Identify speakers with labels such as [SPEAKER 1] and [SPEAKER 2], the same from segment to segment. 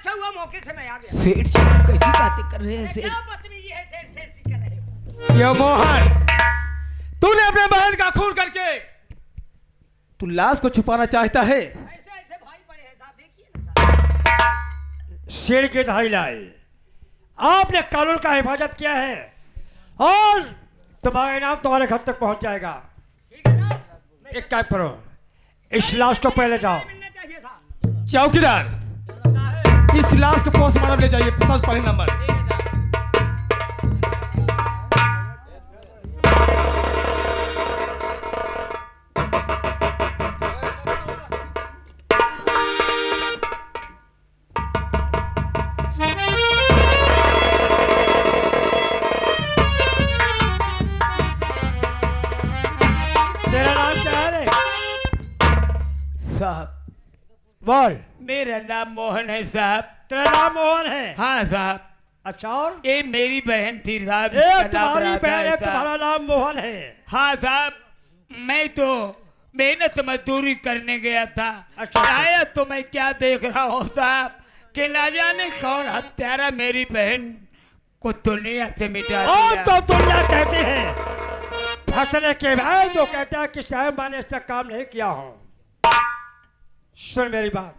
[SPEAKER 1] अच्छा हुआ मौके से मैं आ गया।
[SPEAKER 2] सेठ जी आप कैसी बातें कर रहे हैं सेठ?
[SPEAKER 1] क्या बदतमीजी है सेठ सेठ जी कर रहे हो?
[SPEAKER 3] ये मोहन, तूने अपने बहन का खून करके तू लाश को छुपाना चाहता है।
[SPEAKER 1] ऐसे ऐसे भाई पड़े हैं साहब, देखिए ना साहब।
[SPEAKER 3] शेर की धारी लाए, आपने कानून का हिफाजत किया है और तुम्हारा इनाम तुम्हारे घर तक पहुंच जाएगा।
[SPEAKER 1] ठीक है साहब।
[SPEAKER 3] एक काम करो, इस लाश को पहले जाओ।
[SPEAKER 1] मिलना चाहिए साहब।
[SPEAKER 3] चौकीदार, इस लाश को पोस्टमार्टम ले जाइए, सबसे पहले नंबर। तेरा नाम क्या है रे?
[SPEAKER 2] साहब
[SPEAKER 3] बोल।
[SPEAKER 2] मेरा नाम मोहन है साहब।
[SPEAKER 3] तेरा नाम मोहन है?
[SPEAKER 2] हाँ साहब।
[SPEAKER 3] अच्छा, और
[SPEAKER 2] ये मेरी बहन थी साहब।
[SPEAKER 3] ए,
[SPEAKER 2] इसका नाम
[SPEAKER 3] तुम्हारी
[SPEAKER 2] राधा
[SPEAKER 3] बहन है,
[SPEAKER 2] साहब।
[SPEAKER 3] तुम्हारा नाम मोहन है?
[SPEAKER 2] हाँ साहब, मैं तो मेहनत मजदूरी करने गया था।
[SPEAKER 3] अच्छा।
[SPEAKER 2] आया तो मैं क्या देख रहा हूँ साहब कि ना जाने कौन हत्यारा मेरी बहन को दुनिया से मिटा
[SPEAKER 3] और
[SPEAKER 2] दिया।
[SPEAKER 3] तो दुनिया कहते हैं फंसने के बाद तो कहता है कि शायद मैंने इसका काम नहीं किया हूं। सुन मेरी बात,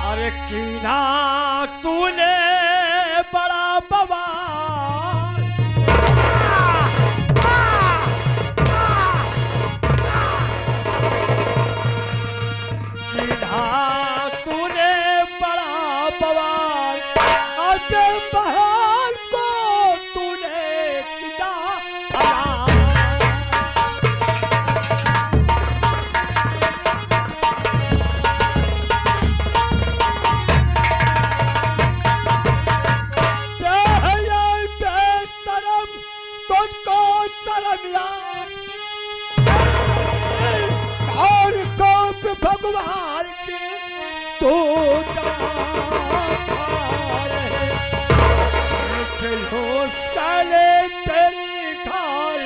[SPEAKER 3] अरे कीना तूने बड़ा बवाल, कीना तूने बड़ा बवाल, अपने बहन को तूने किया हलाल। तुझको शर्म यार और कौप भगवान की तू चलो साले तेरी खाल,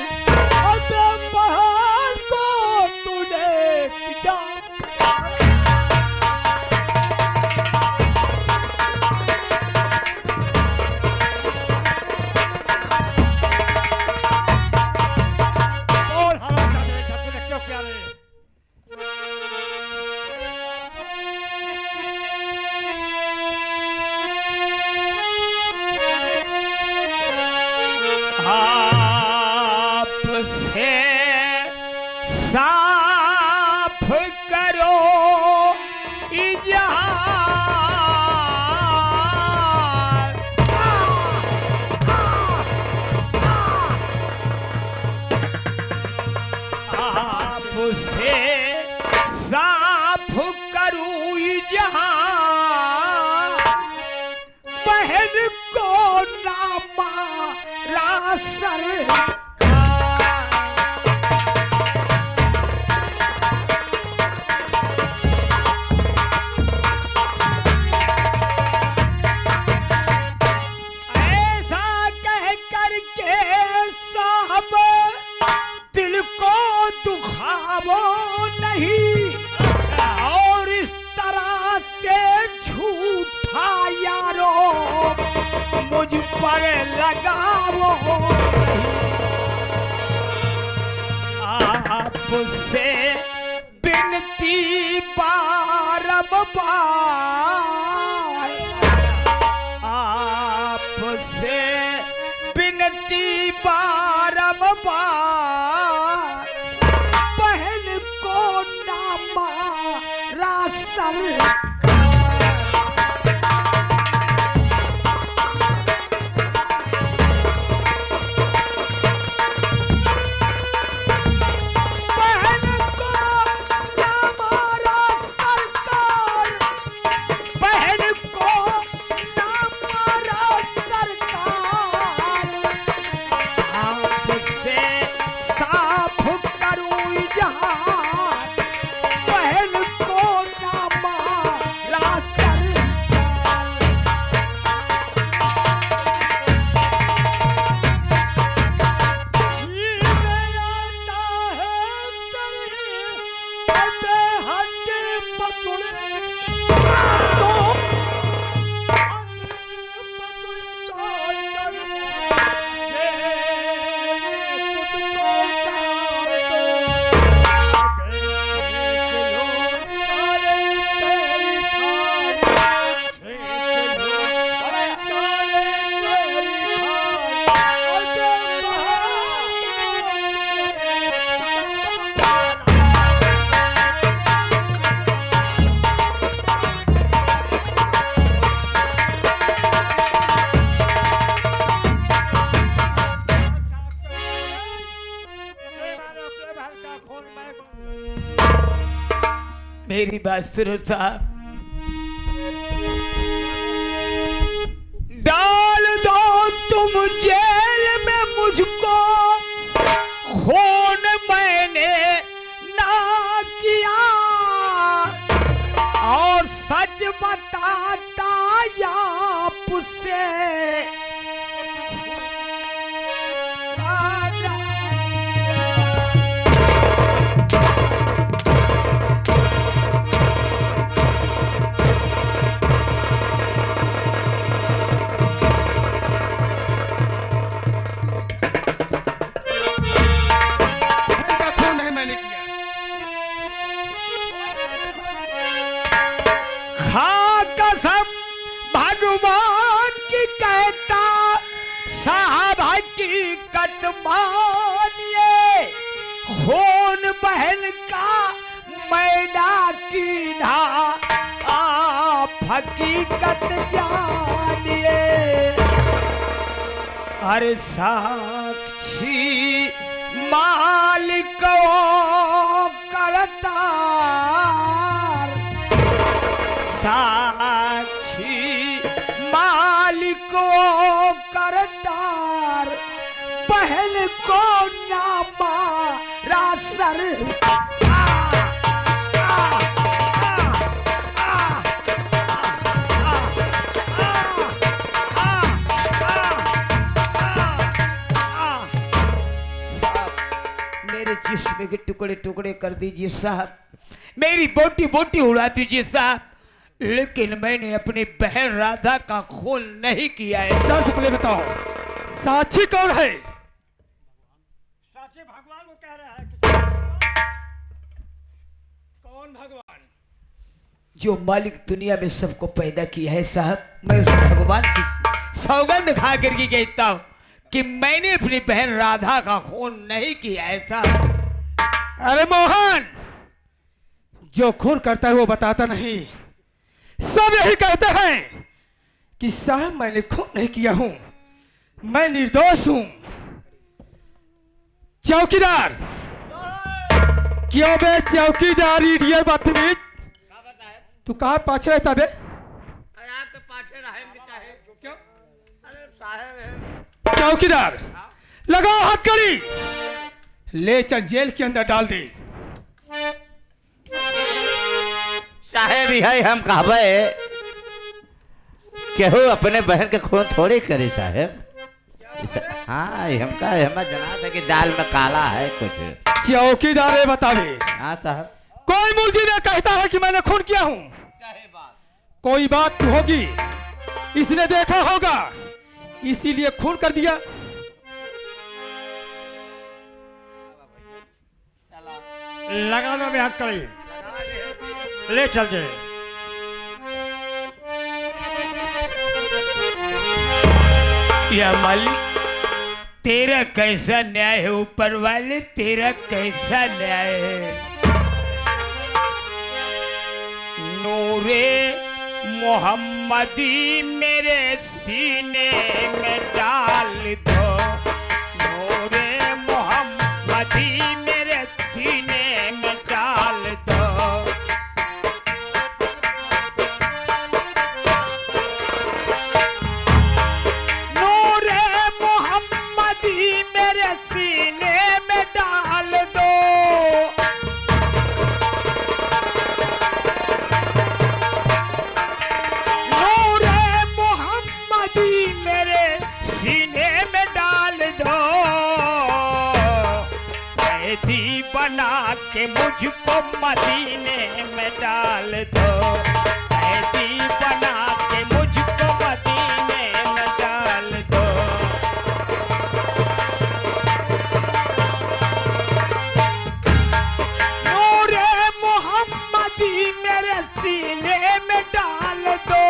[SPEAKER 3] अपने बहन को तूने किया। और हराम जाते हैं, तूने क्यों किया रे?
[SPEAKER 2] आपसे साफ करो इजहार। आपसे साफ करूं इजहार, बहन को ना मारा सरकार। ऐसा कह करके साहब दिल को दुखावो नहीं, और इस तरह के झूठा यारो मुझ पर लगावो नहीं। आपसे बिनती बारंबार, आपसे बिनती बारंबार, बहन को ना मारा सरकार। बहन को ना मारा सरकार, बहन को ना मारा सरकार। आपसे मेरी बात सुनो साहब। डाल दो तुम जेल में मुझको, खून मैंने ना किया, और सच बताता आपसे कसम भगवान की कहता साहब हकीकत मानिए, खून बहन का मैना की धा, आप हकीकत जानिए। अरे साक्षी मालिक करता, साक्षी मालिको करतार, पहल को ना मारा सर। मेरे जिस्म के टुकड़े टुकड़े कर दीजिए साहब, मेरी बोटी बोटी उड़ा दीजिए साहब, लेकिन मैंने अपनी बहन राधा का खून नहीं किया है।
[SPEAKER 3] सबसे पहले बताओ साक्षी कौन है? साक्षी भगवान को कह रहा है कि कौन भगवान?
[SPEAKER 2] जो मालिक दुनिया में सबको पैदा किया है साहब, मैं उस भगवान की सौगंध खा करके कहता हूँ कि मैंने अपनी बहन राधा का खून नहीं किया है साहब।
[SPEAKER 3] अरे मोहन, जो खून करता है वो बताता नहीं, सब यही कहते हैं कि साहब मैंने खून नहीं किया हूं, मैं निर्दोष हूं। चौकीदार, क्यों बे चौकीदार इडियट बदतमीज, तू कहाँ पाछे रहता बे?
[SPEAKER 1] आपके पाछे रहेंगे चाहे क्यों? अरे साहब है।
[SPEAKER 3] चौकीदार लगाओ हथकड़ी, ले चल जेल के अंदर डाल दे।
[SPEAKER 4] साहेब है हम कहबे केहू अपने बहन के खून थोड़ी करे साहेब। हाँ हमका हम जना था कि दाल में काला है कुछ।
[SPEAKER 3] चौकीदार ये बतावे।
[SPEAKER 4] हाँ साहब।
[SPEAKER 3] कोई मुर्जी ने कहता है कि मैंने खून किया हूँ, कोई बात होगी, इसने देखा होगा इसीलिए खून कर दिया। लगा दो में हथकड़ी, ले चल जाए।
[SPEAKER 2] या मालिक तेरा कैसा न्याय है, ऊपर वाले तेरा कैसा न्याय है। नूरे मोहम्मदी मेरे सीने में डाल दो, नूरे मोहम्मदी मेरे सीने में डाल दो। नूरे मोहम्मदी मेरे सीने में डाल दो। सीने में डाल दो, कैदी बना के मुझको मदीने में डाल दो, कैदी बना के मुझको मदीने में डाल दो। नूरे मोहम्मदी मेरे सीने में डाल दो।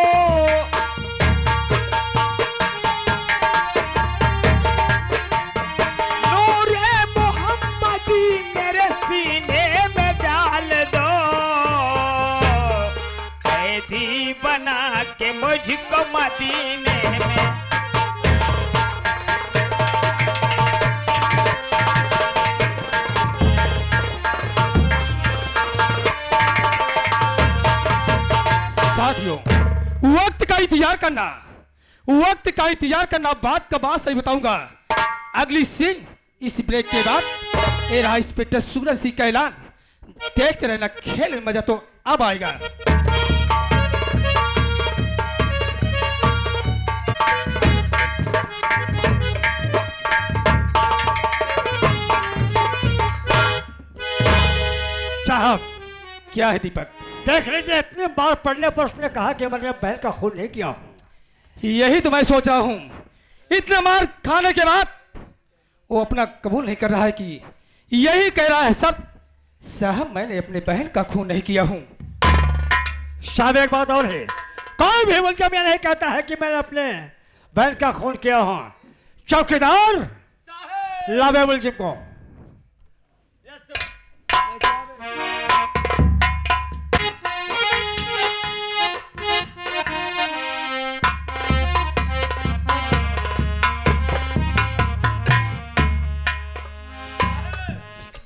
[SPEAKER 2] सीने में डाल दो, कैदी बना के मुझको मदीने में।
[SPEAKER 3] साथियों, वक्त का इंतजार करना, वक्त का इंतजार करना। बात का बात सही बताऊंगा। अगली सीन इस ब्रेक के बाद ये रहा इंस्पेक्टर सूरज सिंह का ऐलान। देखते रहना, खेल में मजा तो अब आएगा।
[SPEAKER 5] साहब,
[SPEAKER 3] क्या है दीपक?
[SPEAKER 5] देख लीजिए, इतनी बार पढ़ने पर उसने कहा कि मैंने बहन का खून नहीं किया।
[SPEAKER 3] यही तो मैं सोच रहा हूं। इतना मार खाने के बाद वो अपना कबूल नहीं कर रहा है कि यही कह रहा है सब। साहब, मैंने अपने बहन का खून नहीं किया हूं।
[SPEAKER 5] साहब, एक बात और है, कोई भी मुलजिम ये नहीं कहता है कि मैंने अपने बहन का खून किया हूं। चौकीदार, लावे मुलजिम को।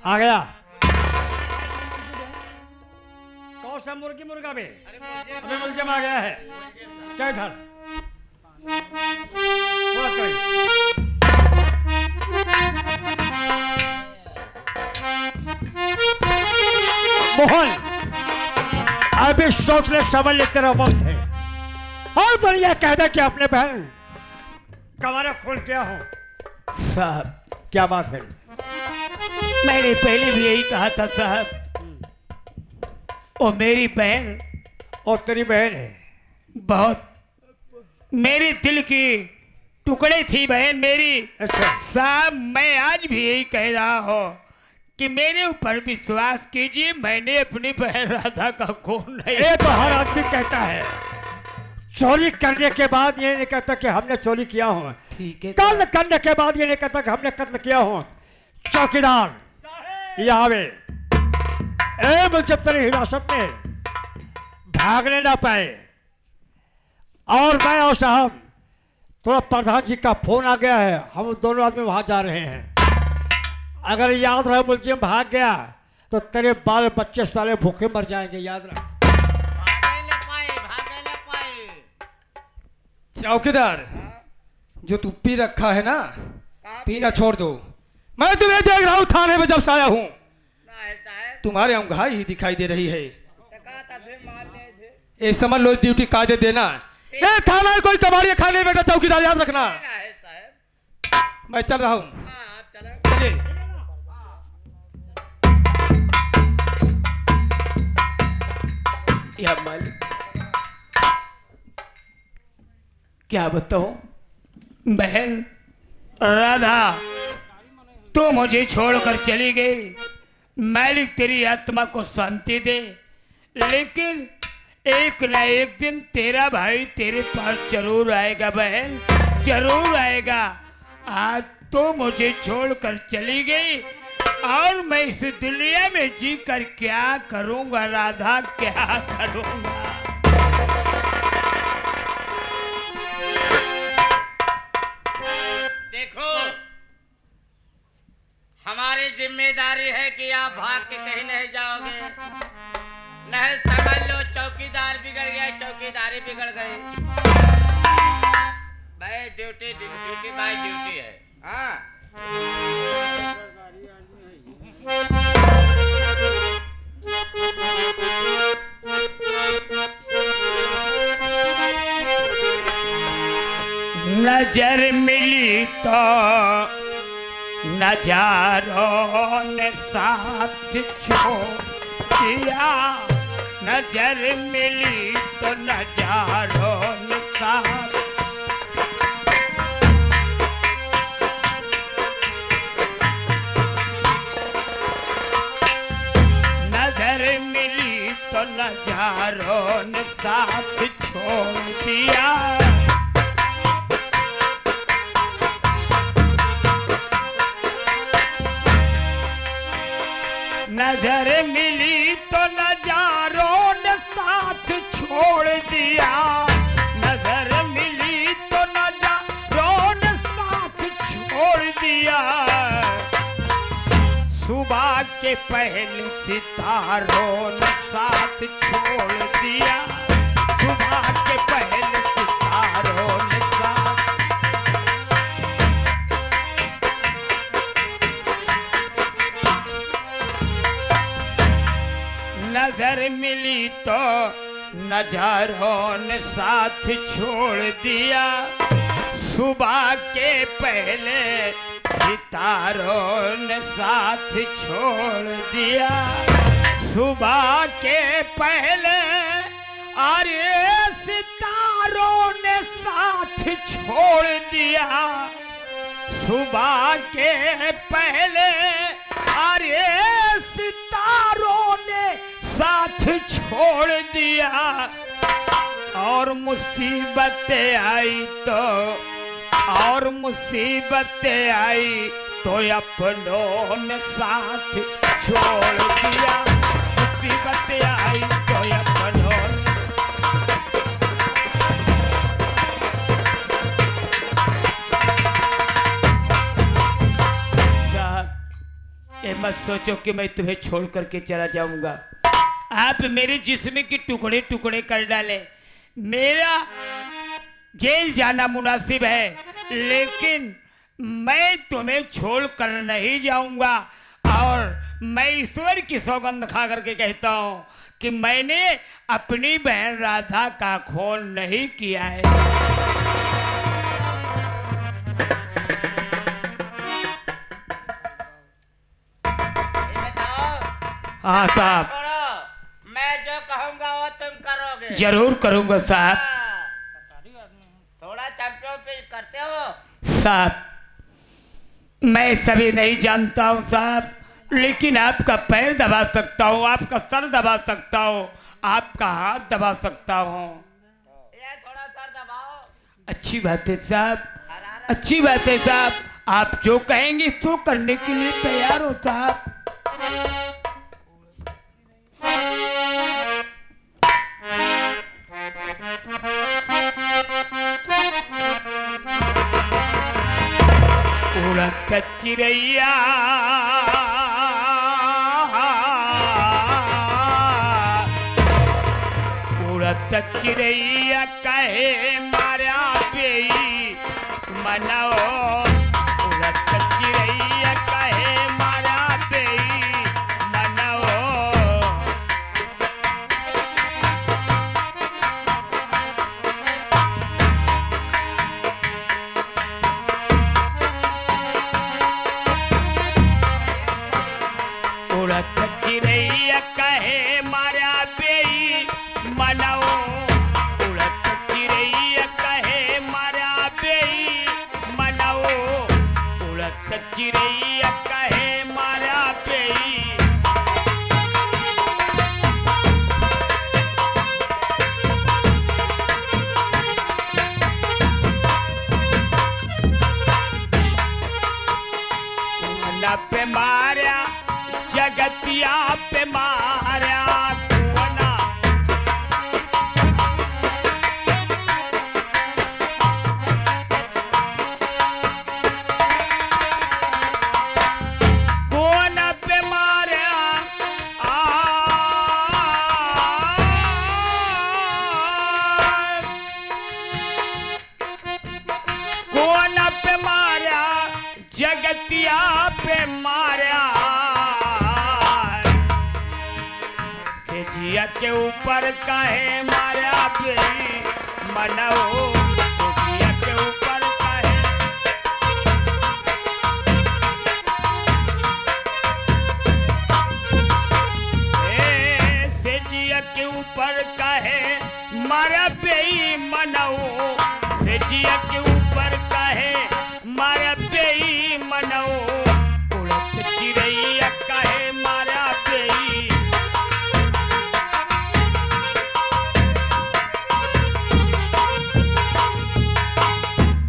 [SPEAKER 5] आ गया। कौन सा मुर्गी मुर्गा में? अभी मुलजिम आ गया है। चल इधर। मोहन, अभी सोच ले, समझ ले, तेरा वक्त है। और तो यह कह दे कि अपने बहन कमारा खोल किया हो।
[SPEAKER 2] साहब,
[SPEAKER 5] क्या बात है?
[SPEAKER 2] मैंने पहले भी यही कहा था साहब। वो मेरी बहन
[SPEAKER 5] और तेरी बहन है,
[SPEAKER 2] बहुत मेरे दिल की टुकड़े थी बहन मेरी।
[SPEAKER 5] अच्छा।
[SPEAKER 2] साहब, मैं आज भी यही कह रहा हूँ कि मेरे ऊपर विश्वास कीजिए, मैंने अपनी बहन राधा का खून नहीं।
[SPEAKER 5] ये तो हर आदमी कहता है। चोरी करने के बाद ये नहीं कहता कि हमने चोरी किया हो।
[SPEAKER 2] ठीक है।
[SPEAKER 5] कत्ल करने के बाद ये नहीं कहता कि हमने कत्ल किया हो। चौकीदार, यहाँ पे मुझे तेरी हिरासत में भागने ना पाए। और मैं और साहब, थोड़ा प्रधान जी का फोन आ गया है, हम दोनों आदमी वहां जा रहे हैं। अगर याद रहे मुलजिम भाग गया तो तेरे बाल बच्चे सारे भूखे मर जाएंगे, याद रख।
[SPEAKER 3] चौकीदार, जो तू पी रखा है ना, पीना छोड़ दो। मैं तुम्हें देख रहा हूँ थाने में जब से आया हूँ। तुम्हारे अंगूठाई ही दिखाई दे रही है। ये समझ लो, ड्यूटी कायदे देना। ये थाना है, कोई कबाड़िया खाने बेटा। चौकीदार, याद रखना। मैं चल रहा हूँ। चलिए।
[SPEAKER 2] या मालिक, क्या बताऊं बहन राधा, तो मुझे छोड़कर चली गई। मालिक तेरी आत्मा को शांति दे, लेकिन एक न एक दिन तेरा भाई तेरे पास जरूर आएगा बहन, जरूर आएगा। आज तो मुझे छोड़कर चली गई और मैं इस दुनिया में जी कर क्या करूंगा राधा, क्या करूंगा।
[SPEAKER 1] देखो, हमारी जिम्मेदारी है कि आप भाग के कहीं नहीं जाओगे। नहीं समझ लो, चौकीदार बिगड़ गया, चौकीदारी बिगड़ गई। भाई ड्यूटी ड्यूटी बाय ड्यूटी है। हाँ,
[SPEAKER 2] नजर मिली तो नजारों ने साथ छोड़ दिया, नजर मिली तो नजारों ने साथ। नजर मिली तो नजारों ने साथ छोड़ दिया। नजर मिली तो नजारों ने साथ छोड़ दिया, नजर मिली तो नजारों ने साथ छोड़ दिया। सुबह के पहले सितारों ने साथ छोड़ दिया, सुबह के पहले सितारों ने साथ नजर मिली तो नजारों ने साथ छोड़ दिया सुबह के पहले सितारों ने साथ छोड़ दिया सुबह के पहले अरे सितारों ने साथ छोड़ दिया सुबह के पहले अरे सितारों ने साथ छोड़ दिया और मुसीबतें आई तो अपनों ने साथ छोड़ दिया मुसीबतें आई तो अपनों ने साहब ये मत सोचो कि मैं तुम्हें छोड़ करके चला जाऊंगा आप मेरे जिस्म के टुकड़े टुकड़े कर डाले मेरा जेल जाना मुनासिब है लेकिन मैं तुम्हें छोड़ कर नहीं जाऊंगा और मैं ईश्वर की सौगंध खा करके कहता हूं कि मैंने अपनी बहन राधा का खून नहीं किया है।
[SPEAKER 1] ये बताओ
[SPEAKER 2] हाँ साहब
[SPEAKER 1] छोड़ो मैं जो कहूंगा वो तुम करोगे
[SPEAKER 2] जरूर करूंगा साहब।
[SPEAKER 1] हाँ। थोड़ा चैंपियन पे करते हो
[SPEAKER 2] साहब मैं सभी नहीं जानता हूँ साहब लेकिन आपका पैर दबा सकता हूँ आपका सर दबा सकता हूँ आपका हाथ दबा सकता हूँ।
[SPEAKER 1] ये थोड़ा सर दबाओ
[SPEAKER 2] अच्छी बात है साहब
[SPEAKER 1] हरारत
[SPEAKER 2] अच्छी बात है साहब आप जो कहेंगे तो करने के लिए तैयार हो साहब। उड़त चिड़ैया उड़त चिड़ैया कहे मारा पेई मनो उड़त चिड़ैया कहे मारा पेई मनो उड़त चिड़ैया कहे मारा पेई मनो उड़त चिड़ैया कहे मारा पेई मनो उड़त चिड़ैया कहे मारा पेई कुआना पे मारा जगतिया पे मारा कुआना कुआना पे मारा आ कुआना पे मारा जगतिया पे मारा से जिया के ऊपर कहे मारा पे मनो से जिया के ऊपर कहे से जिया के ऊपर कहे मारा पे मनो से जिया के ऊपर कहे मारा पे मनो उड़त चिड़ैया कहे मारा पे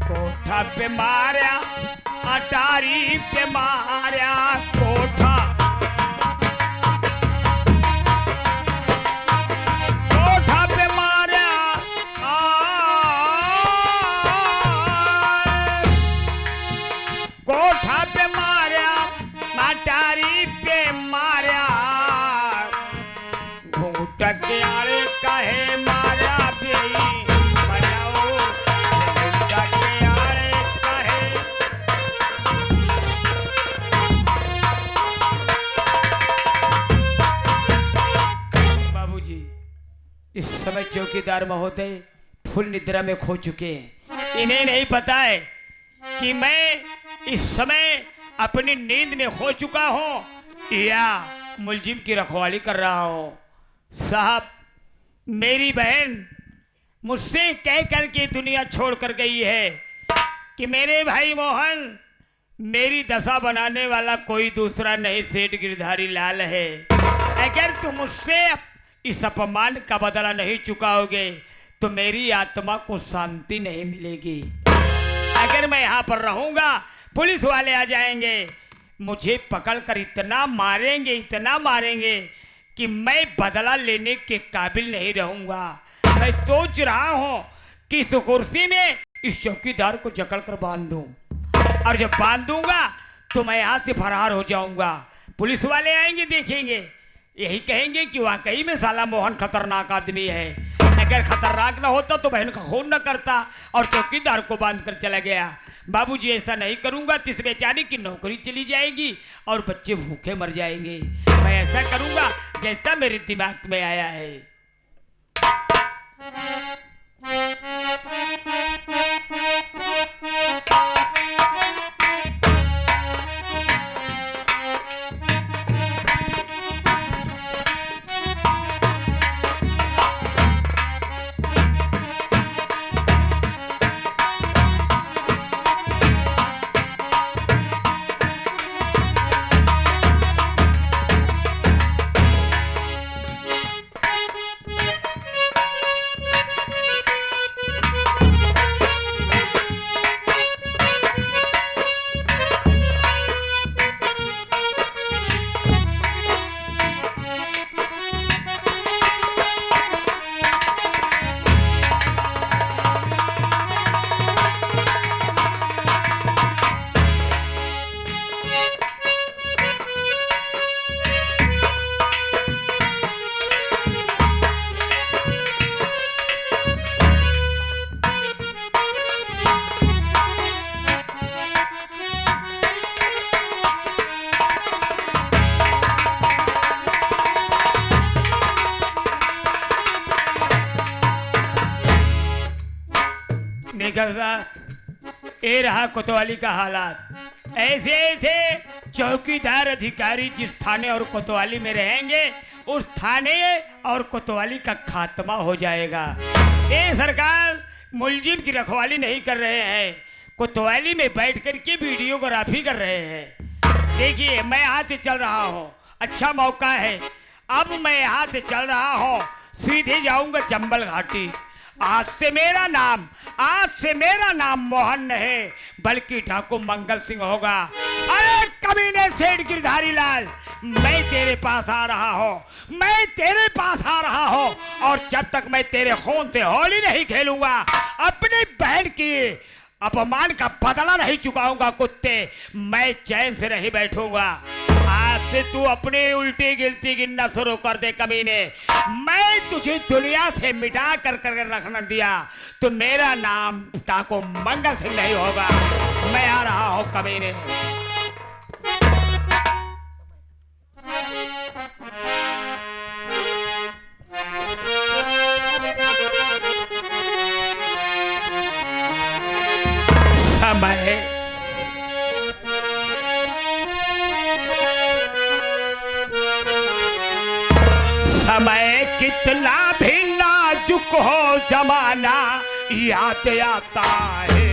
[SPEAKER 2] कोठा पे मारा अटारी पे मारा कोठा कोठा पे मारा कोठा पे मारा अटारी पे मारा घूंट के आड़े कहे मारा पे चौकीदार महोदय फुल निद्रा में खो चुके हैं। इन्हें नहीं पता है कि मैं इस समय अपनी नींद में खो चुका हूँ या मुलजिम की रखवाली कर रहा हूँ। साहब, मेरी बहन मुझसे कह कर के दुनिया छोड़ कर गई है कि मेरे भाई मोहन, मेरी दशा बनाने वाला कोई दूसरा नहीं, सेठ गिरधारी लाल है। अगर तुम मुझसे इस अपमान का बदला नहीं चुकाओगे तो मेरी आत्मा को शांति नहीं मिलेगी। अगर मैं यहाँ पर रहूँगा पुलिस वाले आ जाएंगे, मुझे पकड़कर इतना मारेंगे कि मैं बदला लेने के काबिल नहीं रहूँगा। मैं सोच रहा हूँ कि इस कुर्सी में इस चौकीदार को जकड़कर बांध दूँ, और जब बांध दूंगा तो मैं यहाँ से फरार हो जाऊंगा। पुलिस वाले आएंगे, देखेंगे, यही कहेंगे कि वाकई में साला मोहन खतरनाक आदमी है। अगर खतरनाक ना होता तो बहन का खून न करता और चौकीदार को बांध कर चला गया। बाबूजी, ऐसा नहीं करूंगा तो इस बेचारी की नौकरी चली जाएगी और बच्चे भूखे मर जाएंगे। मैं ऐसा करूंगा जैसा मेरे दिमाग में आया है। ये रहा कोतवाली का हालात। ऐसे ऐसे चौकीदार अधिकारी जिस थाने और कोतवाली में रहेंगे उस थाने और कोतवाली का खात्मा हो जाएगा। ये सरकार मुलजिम की रखवाली नहीं कर रहे हैं, कोतवाली में बैठ कर के वीडियोग्राफी कर रहे हैं। देखिए, मैं यहाँ से चल रहा हूँ, अच्छा मौका है। अब मैं यहाँ से चल रहा हूँ, सीधे जाऊंगा चंबल घाटी। आज से मेरा नाम मोहन नहीं बल्कि ठाकुर मंगल सिंह होगा। अरे कमीने सेठ गिरधारी लाल, मैं तेरे पास आ रहा हूँ और जब तक मैं तेरे खून से होली नहीं खेलूंगा, अपनी बहन की अपमान का बदला नहीं चुकाऊंगा कुत्ते, मैं चैन से नहीं बैठूंगा। आज से तू अपनी उल्टी गिनती गिनना शुरू कर दे कमीने। मैं तुझे दुनिया से मिटा कर रखना दिया तो मेरा नाम ठाकुर मंगल सिंह नहीं होगा। मैं आ रहा हूं कमीने। समय कितना भी नाजुक हो जमाना याद आता है।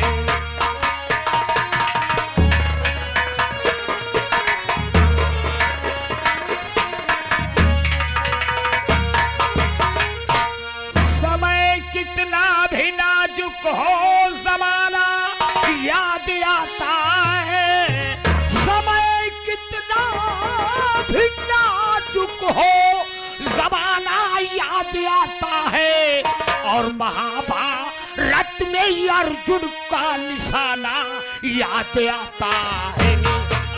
[SPEAKER 2] समय कितना भी नाजुक हो जमाना याद आता है। समय कितना भी नाजुक हो जमाना याद आता है। और महाभारत में अर्जुन का निशाना याद आता है।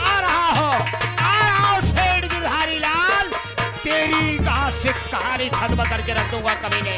[SPEAKER 2] आ रहा हो शेर गिरधारी लाल, तेरी का शिकारी खत्म करके रख दूंगा कभी नहीं।